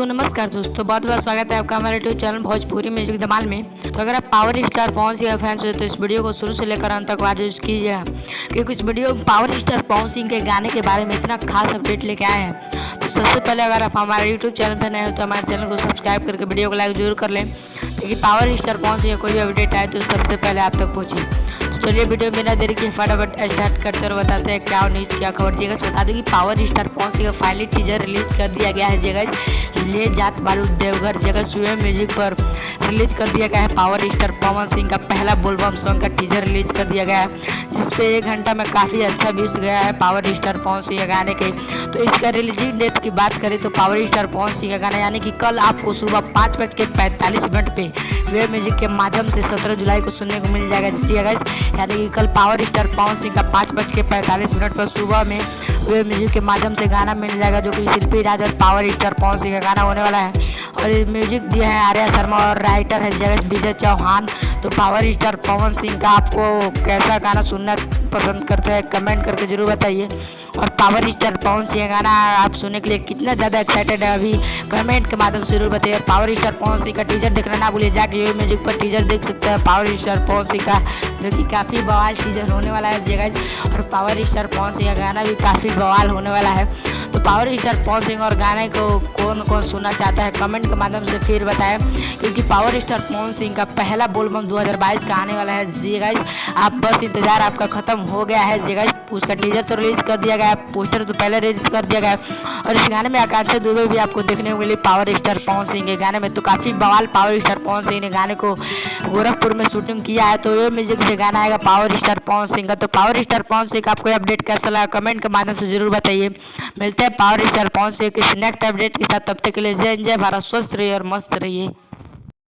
नमस्कार दोस्तों, बहुत बहुत स्वागत है आपका हमारे यूट्यूब चैनल भोजपुरी म्यूजिक धमाल में। तो अगर आप पावर स्टार पवन सिंह के फैंस हो तो इस वीडियो को शुरू से लेकर अंत तक वॉच कीजिएगा, क्योंकि इस वीडियो में पावर स्टार पवन सिंह के गाने के बारे में इतना खास अपडेट लेके आए हैं। तो सबसे पहले अगर आप हमारे यूट्यूब चैनल पर नए हो तो हमारे चैनल को सब्सक्राइब करके वीडियो को लाइक जरूर कर लें, ताकि पावर स्टार पवन सिंह कोई भी अपडेट आए तो सबसे पहले आप तक पहुँचे। तो चलिए वीडियो बिना देरी के फटाफट स्टार्ट करते और बताते हैं क्या न्यूज़ क्या खबर। जी गाइस बता दूं कि पावर स्टार पवन सिंह का फाइनली टीजर रिलीज कर दिया गया है। जी गाइस ले जात बारूद देवघर जगह सुए म्यूजिक पर रिलीज कर दिया गया है। पावर स्टार पवन सिंह का पहला बोलबम सॉन्ग का टीजर रिलीज कर दिया गया है, जिसपे 1 घंटा में काफ़ी अच्छा व्यूज गया है पावर स्टार पवन सिंह के गाने के। तो इसका रिलीजिंग डेट की बात करें तो पावर स्टार पवन सिंह का गाना यानी कि कल आपको सुबह 5:45 पे वेब म्यूजिक के माध्यम से 17 जुलाई को सुनने को मिल जाएगा। जी गाइस यानी कि कल पावर स्टार पवन सिंह का 5:45 पर सुबह में वेब म्यूजिक के माध्यम से गाना मिल जाएगा, जो कि शिल्पी राज और पावर स्टार पवन सिंह का गाना होने वाला है। और ये म्यूजिक दिया है आर्या शर्मा और राइटर है जगह विजय चौहान। तो पावर स्टार पवन सिंह का आपको कैसा गाना सुनना पसंद करते हैं कमेंट करके जरूर बताइए। और पावर स्टार पवन सिंह गाना आप सुनने के लिए कितना ज़्यादा एक्साइटेड है अभी कमेंट के माध्यम से जरूर बताइए। पावर स्टार पवन सिंह का टीजर देखना ना भूलिए, जाके यूट्यूब म्यूजिक पर टीजर देख सकते हैं पावर स्टार पवन सिंह का, जो कि काफ़ी बवाल टीजर होने वाला है। जी गाइस और पावर स्टार पवन सिंह का गाना भी काफ़ी बवाल होने वाला है। तो पावर स्टार पवन सिंह और गाने को कौन कौन सुनना चाहता है कमेंट के माध्यम से फिर बताएं, क्योंकि पावर स्टार पवन सिंह का पहला बोलबम 2022 का आने वाला है। जी गाइस आप बस इंतजार आपका खत्म हो गया है। जी गाइस उसका टीजर तो रिलीज कर दिया गया है, पोस्टर तो पहले रिलीज कर दिया गया है। और इस गाने में आकांक्षा दुबे भी आपको देखने को मिली पावर स्टार पवन सिंह के गाने में। तो काफ़ी बवाल पावर स्टार पवन सिंह ने गाने को गोरखपुर में शूटिंग किया है। तो ये म्यूजिक से गाना आएगा पावर स्टार पवन सिंह का। तो पावर स्टार पवन सिंह का आपको अपडेट कैसा लगा कमेंट के माध्यम से जरूर बताइए। मिलते हैं पावर स्टार पवन सिंह के नेक्स्ट अपडेट के साथ, तब तक के लिए जय भारत, स्वस्थ रहिए और मस्त रहिए।